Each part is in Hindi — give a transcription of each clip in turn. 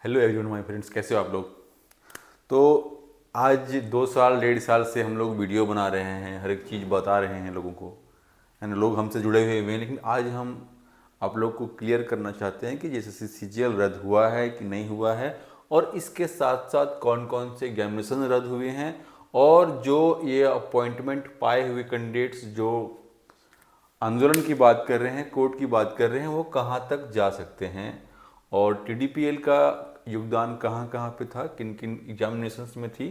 हेलो एवरीवन माय फ्रेंड्स, कैसे हो आप लोग। तो आज 2 साल 1.5 साल से हम लोग वीडियो बना रहे हैं, हर एक चीज़ बता रहे हैं लोगों को, है ना। लोग हमसे जुड़े हुए हैं, लेकिन आज हम आप लोग को क्लियर करना चाहते हैं कि जैसे सीजीएल रद्द हुआ है कि नहीं हुआ है, और इसके साथ साथ कौन कौन से एग्जामिनेशन रद्द हुए हैं, और जो ये अपॉइंटमेंट पाए हुए कैंडिडेट्स जो आंदोलन की बात कर रहे हैं, कोर्ट की बात कर रहे हैं, वो कहाँ तक जा सकते हैं, और टीडीपीएल का योगदान कहाँ कहाँ पे था, किन किन एग्जामिनेशंस में थी।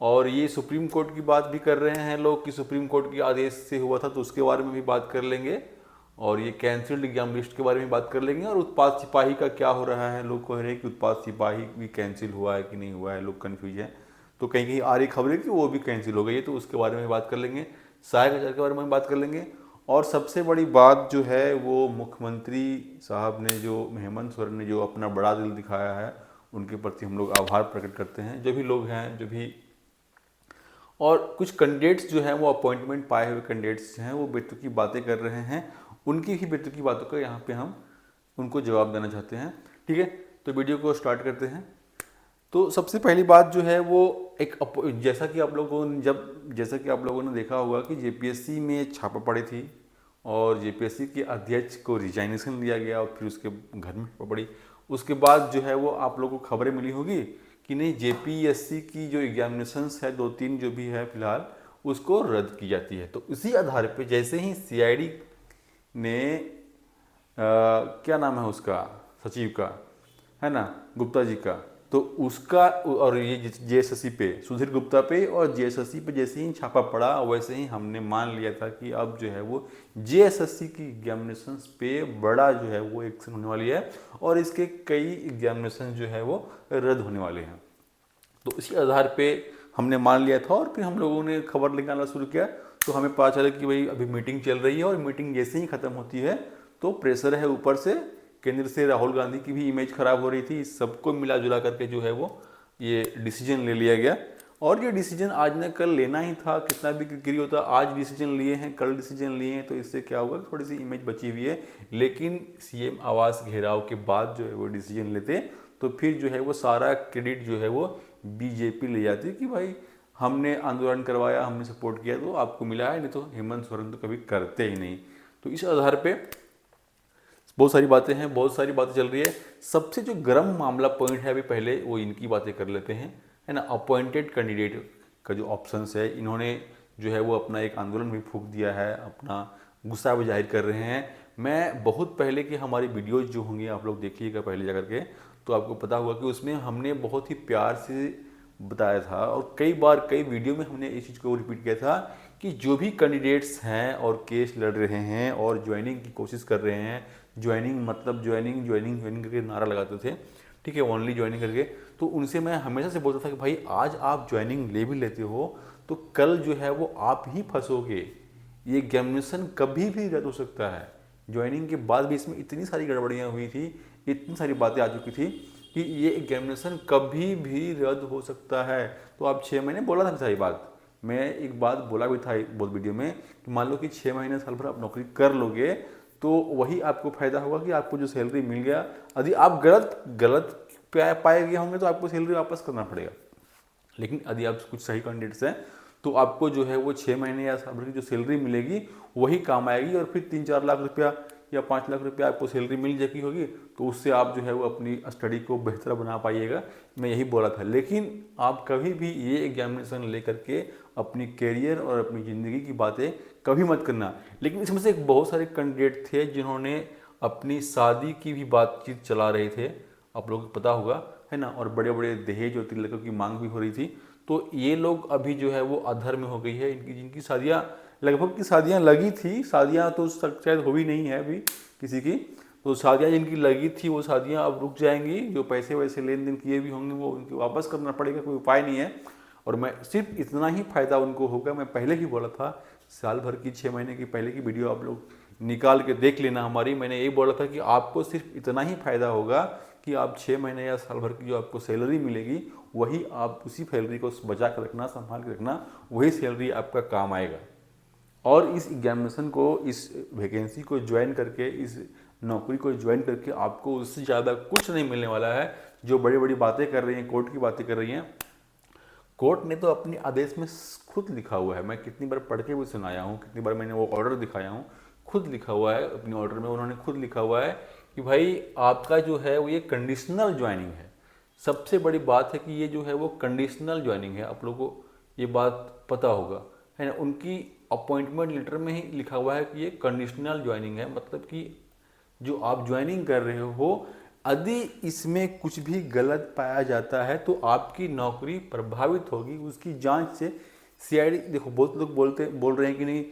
और ये सुप्रीम कोर्ट की बात भी कर रहे हैं लोग कि सुप्रीम कोर्ट के आदेश से हुआ था, तो उसके बारे में भी बात कर लेंगे। और ये कैंसिल्ड एग्जाम लिस्ट के बारे में बात कर लेंगे। और उत्पाद सिपाही का क्या हो रहा है, लोग कह रहे हैं कि उत्पाद सिपाही भी कैंसिल हुआ है कि नहीं हुआ है, लोग कन्फ्यूज हैं। तो कहीं कहीं आ रही खबर है कि वो भी कैंसिल हो गई है, तो उसके बारे में बात कर लेंगे। सहायक आचार्य के बारे में बात कर लेंगे। और सबसे बड़ी बात जो है वो मुख्यमंत्री साहब ने, जो हेमंत सोरेन ने जो अपना बड़ा दिल दिखाया है, उनके प्रति हम लोग आभार प्रकट करते हैं, जो भी लोग हैं, जो भी। और कुछ कैंडिडेट्स जो हैं वो अपॉइंटमेंट पाए हुए कैंडिडेट्स हैं, वो बेतुकी बातें कर रहे हैं, उनकी ही बेतुकी बातों का यहाँ पे हम उनको जवाब देना चाहते हैं। ठीक है, तो वीडियो को स्टार्ट करते हैं। तो सबसे पहली बात जो है वो एक जैसा कि आप लोगों ने देखा होगा कि जेपीएससी में छापा पड़ी थी, और जेपीएससी के अध्यक्ष को रिजाइनेशन दिया गया, और फिर उसके घर में छापा पड़ी। उसके बाद जो है वो आप लोगों को खबरें मिली होगी कि नहीं, जेपीएससी की जो एग्जामिनेशंस है 2-3 जो भी है फिलहाल, उसको रद्द की जाती है। तो इसी आधार पे जैसे ही सीआईडी ने क्या नाम है उसका, सचिव का, है ना, गुप्ता जी का, तो उसका, और ये जेएसएससी पे, सुधीर गुप्ता पे और जेएसएससी पे जैसे ही छापा पड़ा, वैसे ही हमने मान लिया था कि अब जो है वो जेएसएससी की एग्जामिनेशंस पे बड़ा जो है वो एक्शन होने वाली है, और इसके कई एग्जामिनेशन जो है वो रद्द होने वाले हैं। तो इसी आधार पे हमने मान लिया था, और फिर हम लोगों ने खबर निकालना शुरू किया। तो हमें पता चला कि भाई अभी मीटिंग चल रही है, और मीटिंग जैसे ही ख़त्म होती है तो प्रेशर है ऊपर से, केंद्र से राहुल गांधी की भी इमेज खराब हो रही थी, सबको मिला जुला करके जो है वो ये डिसीजन ले लिया गया। और ये डिसीजन आज न कल लेना ही था, कितना भी किरकिरी होता, आज डिसीजन लिए हैं, कल डिसीजन लिए हैं, तो इससे क्या होगा, थोड़ी सी इमेज बची हुई है। लेकिन सीएम आवास घेराव के बाद जो है वो डिसीजन लेते, तो फिर जो है वो सारा क्रेडिट जो है वो बीजेपी ले जाती कि भाई हमने आंदोलन करवाया, हमने सपोर्ट किया, तो आपको मिला है, नहीं तो हेमंत सोरेन तो कभी करते ही नहीं। तो इस आधार पे बहुत सारी बातें हैं, बहुत सारी बातें चल रही है। सबसे जो गर्म मामला पॉइंट है, अभी पहले वो इनकी बातें कर लेते हैं, है ना। अपॉइंटेड कैंडिडेट का जो ऑप्शंस है, इन्होंने जो है वो अपना एक आंदोलन भी फूंक दिया है, अपना गुस्सा भी जाहिर कर रहे हैं। मैं बहुत पहले की हमारी वीडियोज जो होंगी आप लोग देखिएगा पहले जा करके, तो आपको पता होगा कि उसमें हमने बहुत ही प्यार से बताया था, और कई बार कई वीडियो में हमने इस चीज़ को रिपीट किया था कि जो भी कैंडिडेट्स हैं और केस लड़ रहे हैं और ज्वाइनिंग की कोशिश कर रहे हैं, ज्वाइनिंग मतलब ज्वाइनिंग ज्वाइनिंग ज्वाइनिंग करके नारा लगाते थे, ठीक है, ओनली ज्वाइनिंग करके, तो उनसे मैं हमेशा से बोलता था कि भाई आज आप ज्वाइनिंग ले भी लेते हो, तो कल जो है वो आप ही फंसोगे, ये एग्जामिनेशन कभी भी रद्द हो सकता है। ज्वाइनिंग के बाद भी इसमें इतनी सारी गड़बड़ियाँ हुई थी, इतनी सारी बातें आ चुकी थी कि ये एग्जामिनेशन कभी भी रद्द हो सकता है। तो आप 6 महीने बोला था सारी बात, मैं एक बात बोला भी था एक बहुत वीडियो में कि मान लो कि 6 महीने साल भर आप नौकरी कर लोगे, तो वही आपको फायदा होगा कि आपको जो सैलरी मिल गया, यदि आप गलत गलत पाए गए होंगे तो आपको सैलरी वापस करना पड़ेगा। लेकिन यदि आप कुछ सही कैंडिडेट्स हैं, तो आपको जो है वो 6 महीने या साल भर की जो सैलरी मिलेगी वही काम आएगी, और फिर 3-4 लाख रुपया या 5 लाख रुपया आपको सैलरी मिल जाती होगी, तो उससे आप जो है वो अपनी स्टडी को बेहतर बना पाइएगा। मैं यही बोला था। लेकिन आप कभी भी ये एग्जामिनेशन लेकर के अपनी कैरियर और अपनी ज़िंदगी की बातें कभी मत करना। लेकिन इसमें से बहुत सारे कैंडिडेट थे जिन्होंने अपनी शादी की भी बातचीत चला रहे थे, आप लोगों को पता होगा, है ना, और बड़े बड़े दहेज और तिलकों की मांग भी हो रही थी। तो ये लोग अभी जो है वो अधर में हो गई है, इनकी जिनकी शादियाँ लगभग की शादियाँ लगी थी, शादियाँ तो शायद हो भी नहीं है अभी किसी की, तो शादियाँ जिनकी लगी थी वो शादियाँ अब रुक जाएंगी, जो पैसे वैसे लेन देन किए भी होंगे वो उनको वापस करना पड़ेगा, कोई उपाय नहीं है। और मैं सिर्फ इतना ही फ़ायदा उनको होगा, मैं पहले ही बोला था, साल भर की 6 महीने की पहले की वीडियो आप लोग निकाल के देख लेना हमारी, मैंने यही बोला था कि आपको सिर्फ इतना ही फ़ायदा होगा कि आप 6 महीने या साल भर की जो आपको सैलरी मिलेगी, वही आप उसी सैलरी को बचा कर रखना, संभाल के रखना, वही सैलरी आपका काम आएगा। और इस एग्जामिनेशन को, इस वैकेंसी को ज्वाइन करके, इस नौकरी को ज्वाइन करके आपको उससे ज़्यादा कुछ नहीं मिलने वाला है। जो बड़ी बड़ी बातें कर रही हैं, कोर्ट की बातें कर रही हैं, कोर्ट ने तो अपने आदेश में खुद लिखा हुआ है, मैं कितनी बार पढ़ के भी सुनाया हूँ, कितनी बार मैंने वो ऑर्डर दिखाया हूँ, खुद लिखा हुआ है अपने ऑर्डर में, उन्होंने खुद लिखा हुआ है कि भाई आपका जो है वो ये कंडीशनल ज्वाइनिंग है। सबसे बड़ी बात है कि ये जो है वो कंडीशनल ज्वाइनिंग है, आप लोगों को ये बात पता होगा, है ना। उनकी अपॉइंटमेंट लेटर में ही लिखा हुआ है कि ये कंडीशनल ज्वाइनिंग है, मतलब कि जो आप ज्वाइनिंग कर रहे हो, यदि इसमें कुछ भी गलत पाया जाता है तो आपकी नौकरी प्रभावित होगी। उसकी जांच से सीआईडी, देखो बहुत लोग बोल रहे हैं कि नहीं,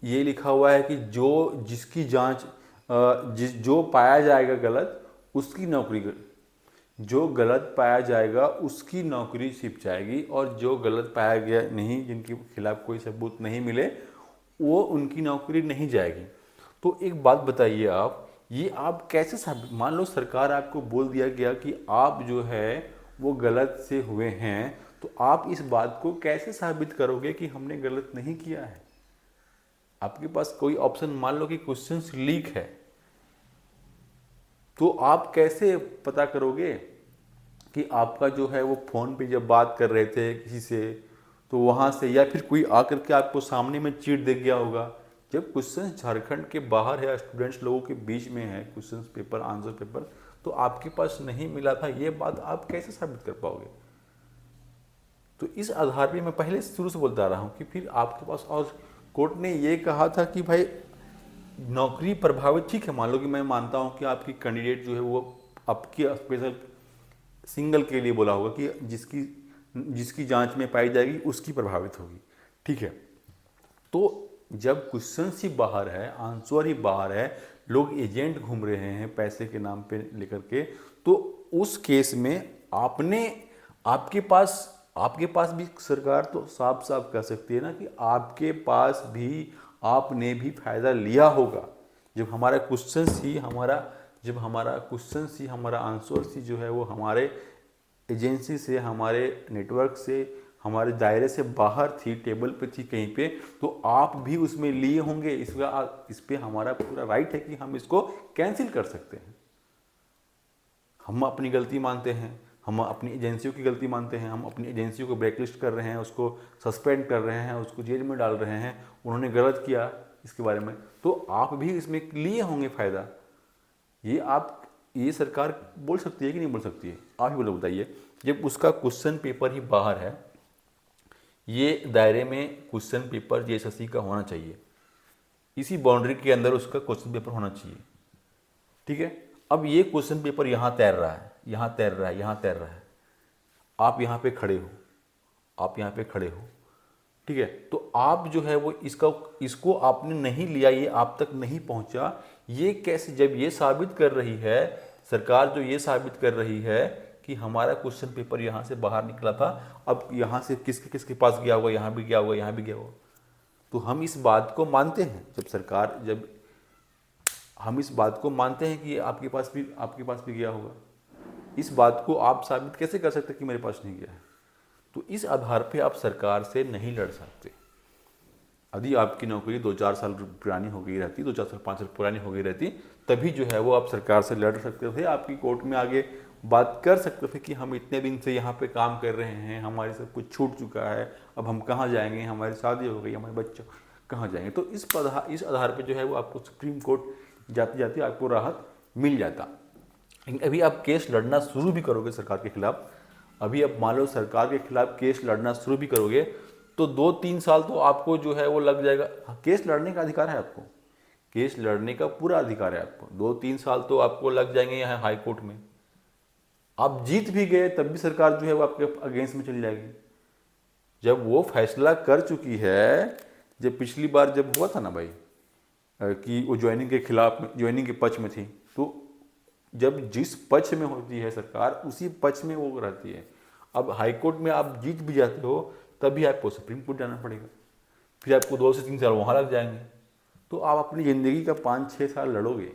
ये लिखा हुआ है कि जिसकी जांच जो पाया जाएगा गलत, उसकी नौकरी, जो गलत पाया जाएगा उसकी नौकरी छिप जाएगी, और जो गलत पाया गया नहीं, जिनके खिलाफ कोई सबूत नहीं मिले, वो उनकी नौकरी नहीं जाएगी। तो एक बात बताइए आप, ये आप कैसे साबित, मान लो सरकार आपको बोल दिया गया कि आप जो है वो गलत से हुए हैं, तो आप इस बात को कैसे साबित करोगे कि हमने गलत नहीं किया है? आपके पास कोई ऑप्शन, मान लो कि क्वेश्चंस लीक है, तो आप कैसे पता करोगे कि आपका जो है वो फ़ोन पे जब बात कर रहे थे किसी से, तो वहाँ से, या फिर कोई आकर के आपको सामने में चीट दे गया होगा। जब क्वेश्चन झारखंड के बाहर है, स्टूडेंट्स लोगों के बीच में है क्वेश्चन पेपर, आंसर पेपर, तो आपके पास नहीं मिला था, ये बात आप कैसे साबित कर पाओगे? तो इस आधार पे मैं पहले शुरू से बोलता रहा हूँ कि फिर आपके पास, और कोर्ट ने ये कहा था कि भाई नौकरी प्रभावित, ठीक है, मान लो कि मैं मानता हूँ कि आपकी कैंडिडेट जो है वो आपकी स्पेशल सिंगल के लिए बोला होगा कि जिसकी जांच में पाई जाएगी उसकी प्रभावित होगी, ठीक है। तो जब क्वेश्चन ही बाहर है, आंसर ही बाहर है, लोग एजेंट घूम रहे हैं पैसे के नाम पे लेकर के, तो उस केस में आपके पास भी सरकार तो साफ साफ कह सकती है ना कि आपके पास भी, आपने भी फायदा लिया होगा। जब हमारा क्वेश्चन ही हमारा आंसर ही जो है वो हमारे एजेंसी से, हमारे नेटवर्क से, हमारे दायरे से बाहर थी, टेबल पे थी कहीं पे, तो आप भी उसमें लिए होंगे। इस पे हमारा पूरा राइट है कि हम इसको कैंसिल कर सकते हैं। हम अपनी गलती मानते हैं, हम अपनी एजेंसियों की गलती मानते हैं, हम अपनी एजेंसियों को ब्लैकलिस्ट कर रहे हैं, उसको सस्पेंड कर रहे हैं, उसको जेल में डाल रहे हैं, उन्होंने गलत किया इसके बारे में, तो आप भी इसमें लिए होंगे फ़ायदा। ये सरकार बोल सकती है कि नहीं बोल सकती है? आप ही बोलो, बताइए। जब उसका क्वेश्चन पेपर ही बाहर है, ये दायरे में क्वेश्चन पेपर जेएसएससी का होना चाहिए, इसी बाउंड्री के अंदर उसका क्वेश्चन पेपर होना चाहिए, ठीक है। अब ये क्वेश्चन पेपर यहाँ तैर रहा है, यहाँ तैर रहा है, यहाँ तैर रहा है, आप यहाँ पे खड़े हो, आप यहाँ पे खड़े हो, ठीक है। तो आप जो है वो इसको आपने नहीं लिया, ये आप तक नहीं पहुँचा, ये कैसे? जब ये साबित कर रही है सरकार, जो ये साबित कर रही है कि हमारा क्वेश्चन पेपर यहाँ से बाहर निकला था, अब यहाँ से किसके किसके पास गया होगा, यहाँ भी गया होगा, यहाँ भी गया होगा, तो हम इस बात को मानते हैं। जब हम इस बात को मानते हैं कि आपके पास भी गया होगा, इस बात को आप साबित कैसे कर सकते कि मेरे पास नहीं गया है? तो इस आधार पे आप सरकार से नहीं लड़ सकते। यदि आपकी नौकरी 2-4 साल पुरानी हो गई रहती, 2-4 साल 5 साल पुरानी हो गई रहती, तभी जो है वो आप सरकार से लड़ सकते थे, आपकी कोर्ट में आगे बात कर सकते थे कि हम इतने दिन से यहाँ पे काम कर रहे हैं, हमारे सब कुछ छूट चुका है, अब हम कहाँ जाएंगे, हमारी शादी हो गई, हमारे बच्चे कहाँ जाएंगे। तो इस आधार पर जो है वो आपको सुप्रीम कोर्ट जाते जाते आपको राहत मिल जाता। लेकिन अभी आप केस लड़ना शुरू भी करोगे सरकार के खिलाफ, अभी आप मान लो सरकार के खिलाफ केस लड़ना शुरू भी करोगे, तो 2-3 साल तो आपको जो है वो लग जाएगा। केस लड़ने का अधिकार है आपको, केस लड़ने का पूरा अधिकार है आपको। 2-3 साल तो आपको लग जाएंगे यहाँ हाई कोर्ट में। आप जीत भी गए तब भी सरकार जो है वो आपके अगेंस्ट में चली जाएगी। जब वो फैसला कर चुकी है, जब पिछली बार जब हुआ था ना भाई कि वो ज्वाइनिंग के खिलाफ, ज्वाइनिंग के पक्ष में थी, तो जब जिस पक्ष में होती है सरकार, उसी पक्ष में वो रहती है। अब हाई कोर्ट में आप जीत भी जाते हो तभी आपको सुप्रीम कोर्ट जाना पड़ेगा, फिर आपको 2 से 3 साल वहाँ लग जाएंगे। तो आप अपनी ज़िंदगी का 5-6 साल लड़ोगे,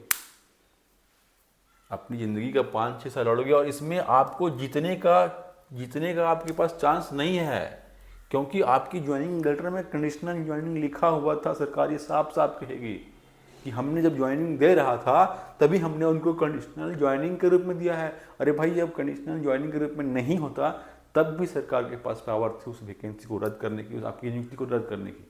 अपनी ज़िंदगी का 5-6 साल लड़ोगे, और इसमें आपको जीतने का आपके पास चांस नहीं है, क्योंकि आपकी ज्वाइनिंग लेटर में कंडीशनल ज्वाइनिंग लिखा हुआ था। सरकार ये साफ साफ कहेगी कि हमने जब ज्वाइनिंग दे रहा था तभी हमने उनको कंडीशनल ज्वाइनिंग के रूप में दिया है। अरे भाई, जब कंडीशनल ज्वाइनिंग के रूप में नहीं होता तब भी सरकार के पास पावर थी उस वैकेंसी को रद्द करने की, उस आपकी नियुक्ति को रद्द करने की।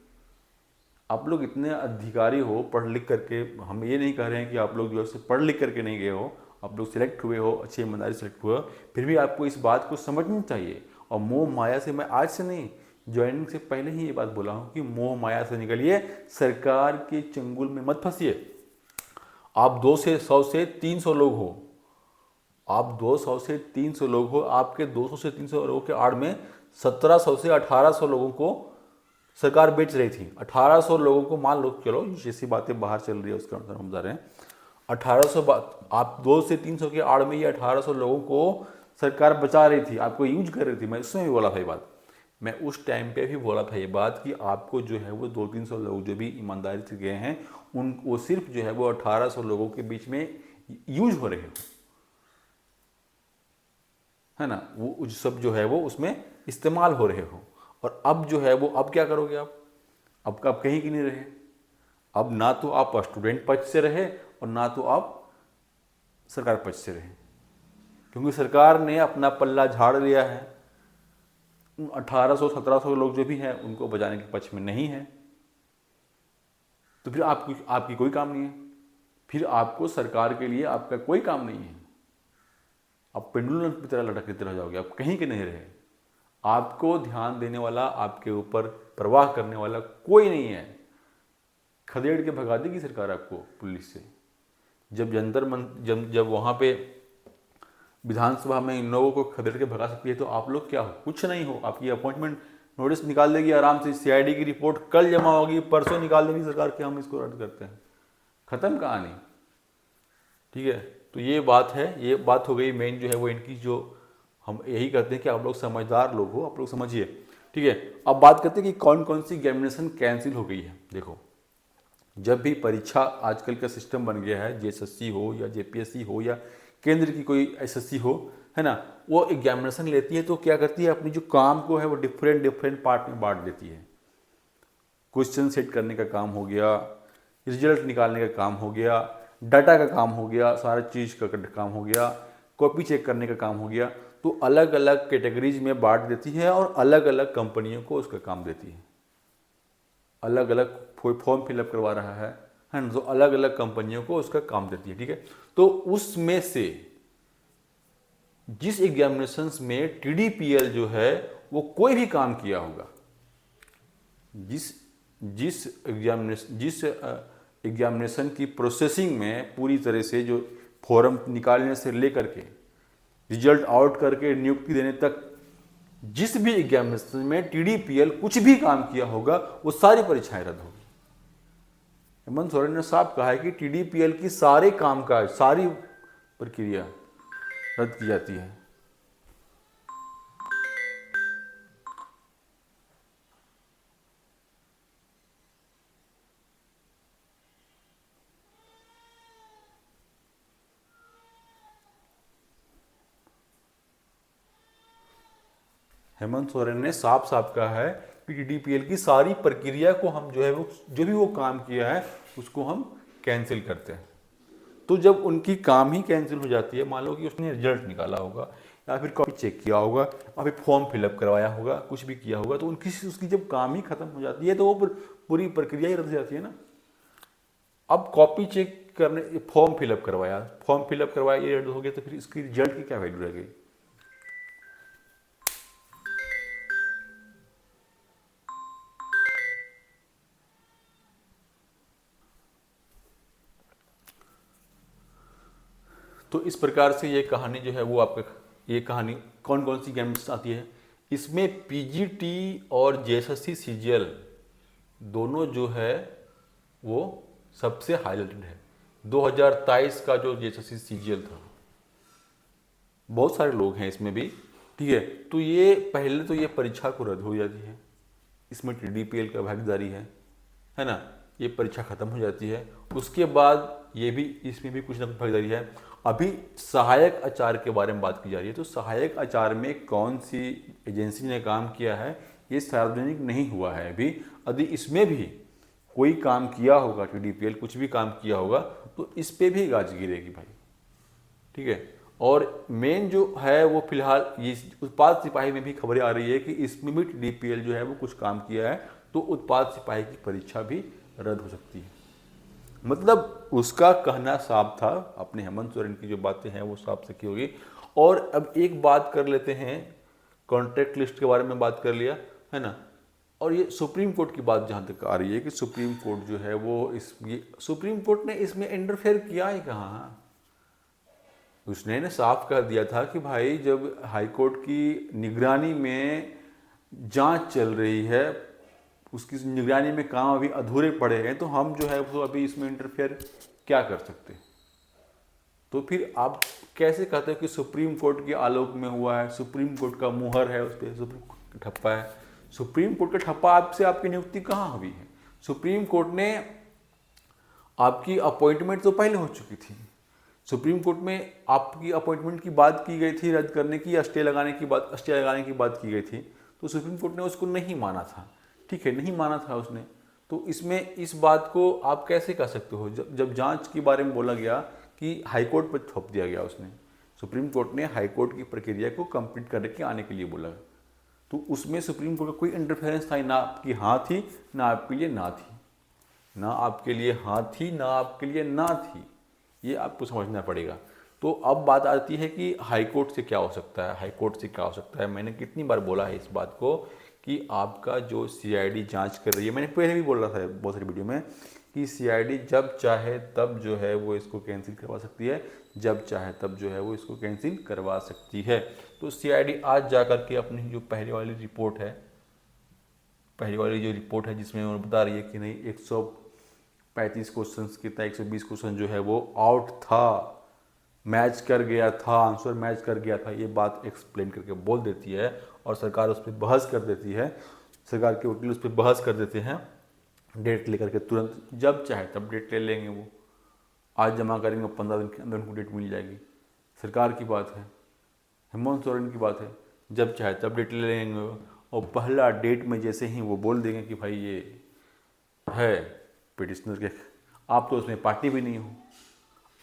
आप लोग इतने अधिकारी हो पढ़ लिख करके, हम ये नहीं कह रहे हैं कि आप लोग जो है पढ़ लिख करके नहीं गए हो, आप लोग सिलेक्ट हुए हो, अच्छी ईमानदारी सिलेक्ट हुए हो, फिर भी आपको इस बात को समझनी चाहिए। और मोह माया से, मैं आज से नहीं, ज्वाइनिंग से पहले ही ये बात बोला हूँ कि मोह माया से निकलिए, सरकार के चंगुल में मत फंसिए। आप 200 100 से 300 लोग हो, आप 200 से 300 लोग हो, आपके 200 से 300 लोगों के आड़ में 1700 से 1800 लोगों को सरकार बेच रही थी। 1800 लोगों को, मान लो, चलो जैसी बातें बाहर चल रही है उसके अनुसार हम बता रहे हैं, 1800 आप 2 से 300 के आड़ में ये 1800 लोगों को सरकार बचा रही थी, आपको यूज कर रही थी। मैं उसमें भी बोला था ये बात, मैं उस टाइम पे भी बोला था ये बात कि आपको जो है वो 200-300 लोग जो भी ईमानदारी से गए हैं उन वो सिर्फ जो है वो 1800 लोगों के बीच में यूज हो रहे हो, है ना, वो सब जो है वो उसमें इस्तेमाल हो रहे हो। और अब जो है वो, अब क्या करोगे आप? अब कहीं की नहीं रहे। अब ना तो आप स्टूडेंट पक्ष से रहे और ना तो आप सरकार पक्ष से रहे, क्योंकि सरकार ने अपना पल्ला झाड़ लिया है। 1800-1700 लोग जो भी हैं उनको बचाने के पक्ष में नहीं है, तो फिर आपकी कोई काम नहीं है, फिर आपको सरकार के लिए आपका कोई काम नहीं है। आप पेंडुलम की तरह लटकते रह जाओगे, आप कहीं के नहीं रहे। आपको ध्यान देने वाला, आपके ऊपर परवाह करने वाला कोई नहीं है। खदेड़ के भगा देगी सरकार आपको पुलिस से। जब वहाँ पे विधानसभा में इन लोगों को खदेड़ के भगा सकती है तो आप लोग क्या हो? कुछ नहीं हो। आपकी अपॉइंटमेंट नोटिस निकाल देगी आराम से, सीआईडी की रिपोर्ट कल जमा होगी, परसों निकाल देगी सरकार कि हम इसको रद्द करते हैं। खत्म कहानी। ठीक है, तो ये बात है, ये बात हो गई मेन जो है वो इनकी, जो हम यही कहते हैं कि आप लोग समझदार लोग हो, आप लोग समझिए। ठीक है, अब बात करते हैं कि कौन कौन सी एग्जामिनेशन कैंसिल हो गई है। देखो, जब भी परीक्षा, आजकल का सिस्टम बन गया है, जेएसएससी हो या जेपीएससी हो या केंद्र की कोई एसएससी हो, है ना, वो एग्जामिनेशन लेती है तो क्या करती है, अपनी जो काम को है वो डिफरेंट पार्ट में बांट देती है। क्वेश्चन सेट करने का काम हो गया, रिजल्ट निकालने का काम हो गया, डाटा का काम हो गया, सारा चीज़ का काम हो गया, कॉपी चेक करने का काम हो गया। तो अलग अलग कैटेगरीज में बांट देती है और अलग अलग कंपनियों को उसका काम देती है। अलग अलग फॉर्म फिलअप करवा रहा है ना, तो अलग अलग कंपनियों को उसका काम देती है। ठीक है, तो उसमें से जिस एग्जामिनेशंस में टीडीपीएल जो है वो कोई भी काम किया होगा, जिस एग्जामिनेशन की प्रोसेसिंग में पूरी तरह से, जो फॉर्म निकालने से लेकर के रिजल्ट आउट करके नियुक्ति देने तक, जिस भी एग्जामिनेशन में टीडीपीएल कुछ भी काम किया होगा वो सारी परीक्षाएं रद्द होगी। हेमंत सोरेन ने साफ कहा है कि टीडीपीएल की सारे कामकाज, सारी प्रक्रिया रद्द की जाती है। हेमंत सोरेन ने साफ साफ कहा है कि टीडीपीएल की सारी प्रक्रिया को हम जो है वो, जो भी वो काम किया है उसको हम कैंसिल करते हैं। तो जब उनकी काम ही कैंसिल हो जाती है, मान लो कि उसने रिजल्ट निकाला होगा या फिर कॉपी चेक किया होगा या फिर फॉर्म फिलअप करवाया होगा, कुछ भी किया होगा, तो उसकी जब काम ही खत्म हो जाती है तो वो पूरी प्रक्रिया ही रद्द हो जाती है ना। अब कॉपी चेक करने, फॉर्म फिलअप करवाया ये रद्द हो गया, तो फिर इसकी रिजल्ट की क्या वैल्यू रह गई? तो इस प्रकार से ये कहानी जो है वो आपका, ये कहानी कौन कौन सी गेम्स आती है इसमें, पीजीटी और जेएसएससी सीजीएल दोनों जो है वो सबसे हाईलाइटेड है। 2023 का जो जेएसएससी सीजीएल था, बहुत सारे लोग हैं इसमें भी। ठीक है, तो ये पहले तो ये परीक्षा को रद्द हो जाती है, इसमें टीडीपीएल का भागीदारी है ना, ये परीक्षा खत्म हो जाती है। उसके बाद ये भी, इसमें भी कुछ ना कुछ भागीदारी है। अभी सहायक आचार्य के बारे में बात की जा रही है, तो सहायक आचार्य में कौन सी एजेंसी ने काम किया है ये सार्वजनिक नहीं हुआ है अभी। यदि इसमें भी कोई काम किया होगा, TDPL कुछ भी काम किया होगा, तो इस पे भी गाज गिरेगी भाई, ठीक है। और मेन जो है वो फिलहाल ये उत्पाद सिपाही में भी खबरें आ रही है कि इसमें भी TDPL जो है वो कुछ काम किया है, तो उत्पाद सिपाही की परीक्षा भी रद्द हो सकती है। मतलब उसका कहना साफ था, अपने हेमंत सोरेन की जो बातें हैं वो साफ से की होगी। और अब एक बात कर लेते हैं, कॉन्ट्रैक्ट लिस्ट के बारे में बात कर लिया है ना, और ये सुप्रीम कोर्ट की बात जहाँ तक आ रही है कि सुप्रीम कोर्ट जो है वो सुप्रीम कोर्ट ने इसमें इंटरफेयर किया ही कहाँ। उसने ने साफ कर दिया था कि भाई जब हाई कोर्ट की निगरानी में जांच चल रही है, उसकी निगरानी में काम अभी अधूरे पड़े हैं, तो हम जो है वो अभी इसमें इंटरफेयर क्या कर सकते। तो फिर आप कैसे कहते हो कि सुप्रीम कोर्ट के आलोक में हुआ है, सुप्रीम कोर्ट का मुहर है उस पर, सुप्रीम कोर्ट का ठप्पा है। सुप्रीम कोर्ट का ठप्पा आपसे आपकी नियुक्ति कहाँ हुई है? सुप्रीम कोर्ट ने आपकी अपॉइंटमेंट तो पहले हो चुकी थी। सुप्रीम कोर्ट में आपकी अपॉइंटमेंट की बात की गई थी रद्द करने की, स्टे लगाने की बात की गई थी, तो सुप्रीम कोर्ट ने उसको नहीं माना था, ठीक है, नहीं माना था उसने। तो इसमें इस बात को आप कैसे कह सकते हो? जब जांच के बारे में बोला गया कि हाई कोर्ट पर थोप दिया गया, उसने सुप्रीम कोर्ट ने हाई कोर्ट की प्रक्रिया को कंप्लीट करके आने के लिए बोला, तो उसमें सुप्रीम कोर्ट का कोई इंटरफेरेंस था ना आपकी हाँ थी, ना आपके लिए ना थी, ना आपके लिए हाँ थी, ना आपके लिए ना थी। ये आपको समझना पड़ेगा। तो अब बात आती है कि हाई कोर्ट से क्या हो सकता है, हाई कोर्ट से क्या हो सकता है। मैंने कितनी बार बोला है इस बात को कि आपका जो CID जांच कर रही है, मैंने पहले भी बोला था बहुत सारी वीडियो में कि CID जब चाहे तब जो है वो इसको कैंसिल करवा सकती है, जब चाहे तब जो है वो इसको कैंसिल करवा सकती है। तो CID आज जा करके अपनी जो पहले वाली रिपोर्ट है जिसमें उन्होंने बता रही है कि नहीं 135 क्वेश्चन कितना 120 क्वेश्चन जो है वो आउट था, मैच कर गया था, आंसर मैच कर गया था, ये बात एक्सप्लेन करके बोल देती है और सरकार उस पर बहस कर देती है, सरकार के वकील उस पर बहस कर देते हैं, डेट लेकर के तुरंत जब चाहे तब डेट ले लेंगे। वो आज जमा करेंगे 15 दिन के अंदर उनको डेट मिल जाएगी। सरकार की बात है, हेमंत सोरेन की बात है, जब चाहे तब डेट ले लेंगे और पहला डेट में जैसे ही वो बोल देंगे कि भाई ये है पिटिशनर के, आप तो उसमें पार्टी भी नहीं हो,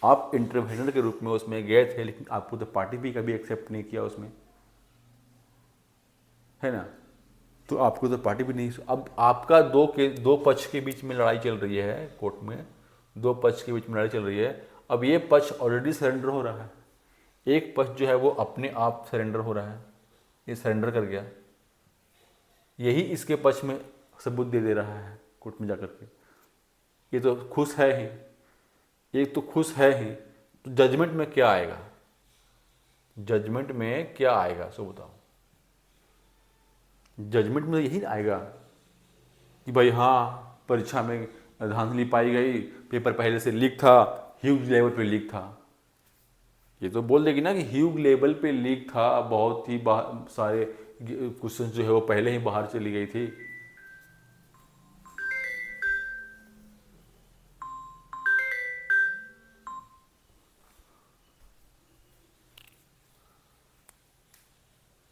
आप इंटरवेनर के रूप में उसमें गए थे, लेकिन आपको तो पार्टी भी कभी एक्सेप्ट नहीं किया उसमें, है ना, तो आपको तो पार्टी भी नहीं। अब आपका दो पक्ष के बीच में लड़ाई चल रही है कोर्ट में, दो पक्ष के बीच में लड़ाई चल रही है। अब ये पक्ष ऑलरेडी सरेंडर हो रहा है, एक पक्ष जो है वो अपने आप सरेंडर हो रहा है, ये सरेंडर कर गया, यही इसके पक्ष में सबूत दे रहा है कोर्ट में जाकर के। ये तो खुश है ही, ये तो खुश है ही, तो जजमेंट में क्या आएगा? जजमेंट में क्या आएगा सो बताओ। जजमेंट में यही आएगा कि भाई हाँ परीक्षा में धांधली पाई गई, पेपर पहले से लीक था, ह्यूज लेवल पे लीक था। ये तो बोल देगी ना कि ह्यूज लेवल पे लीक था, बहुत ही सारे क्वेश्चन जो है वो पहले ही बाहर चली गई थी।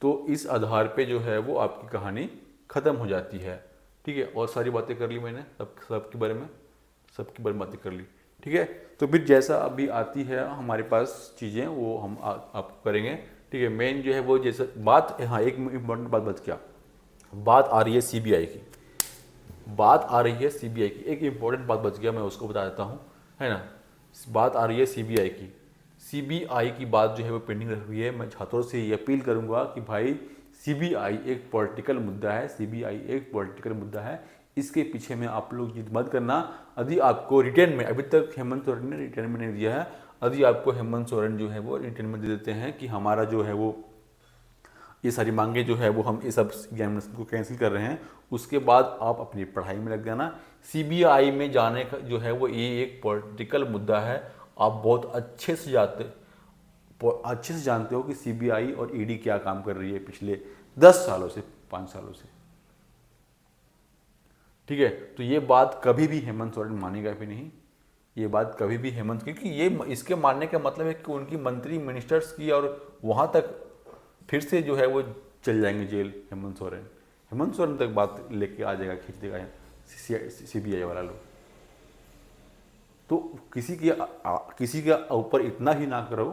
तो इस आधार पे जो है वो आपकी कहानी ख़त्म हो जाती है, ठीक है। और सारी बातें कर ली मैंने, सबके बारे में बातें कर ली, ठीक है। तो फिर जैसा अभी आती है हमारे पास चीज़ें वो हम आपको करेंगे, ठीक है। मेन जो है वो जैसे बात, हाँ एक इम्पोर्टेंट बात बच गया, बात आ रही है CBI की, एक इम्पोर्टेंट बात बच गया, मैं उसको बता देता हूँ, है ना। बात आ रही है CBI की बात जो है वो पेंडिंग रख हुई है। मैं छात्रों से ये अपील करूंगा कि भाई CBI एक पॉलिटिकल मुद्दा है, इसके पीछे में आप लोग जिद मत करना। यदि आपको रिटर्न में, अभी तक हेमंत सोरेन ने रिटर्न में नहीं दिया है, यदि आपको हेमंत सोरेन जो है वो रिटर्न में दे देते हैं कि हमारा जो है वो ये सारी मांगे जो है वो हम इस सब एग्जामिनेशन को कैंसिल कर रहे हैं, उसके बाद आप अपनी पढ़ाई में लग जाना। CBI में जाने का जो है वो ये एक पॉलिटिकल मुद्दा है, आप बहुत अच्छे से जानते हो कि CBI और ED क्या काम कर रही है पिछले 10 सालों से, 5 सालों से, ठीक है। तो ये बात कभी भी हेमंत सोरेन मानेगा भी नहीं, ये बात कभी भी हेमंत, क्योंकि ये इसके मानने का मतलब है कि उनकी मंत्री मिनिस्टर्स की और वहाँ तक फिर से जो है वो चल जाएंगे जेल हेमंत सोरेन, हेमंत सोरेन तक बात लेके आ जाएगा, खींच देगा CBI वाला लोग। तो किसी के ऊपर इतना ही ना करो,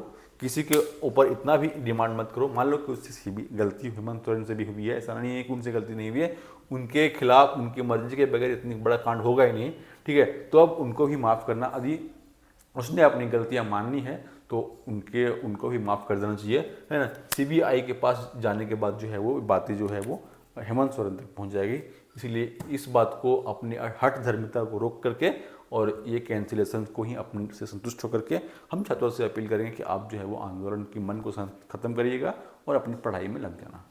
किसी के ऊपर इतना भी डिमांड मत करो। मान लो कि उससे गलती हेमंत सोरेन से भी हुई है, ऐसा नहीं है कि उनसे गलती नहीं हुई है, उनके खिलाफ उनकी मर्जी के बगैर इतनी बड़ा कांड होगा ही नहीं, ठीक है। तो अब उनको भी माफ़ करना, यदि उसने अपनी गलतियां माननी है तो उनको भी माफ़ कर देना चाहिए, है ना। CBI के पास जाने के बाद जो है वो बातें जो है वो हेमंत सोरेन तक पहुंच जाएगी। इसीलिए इस बात को अपनी हठ धर्मिता को रोक करके और ये कैंसिलेशन को ही अपने से संतुष्ट होकर के हम छात्रों से अपील करेंगे कि आप जो है वो आंदोलन की मन को ख़त्म करिएगा और अपनी पढ़ाई में लग जाना।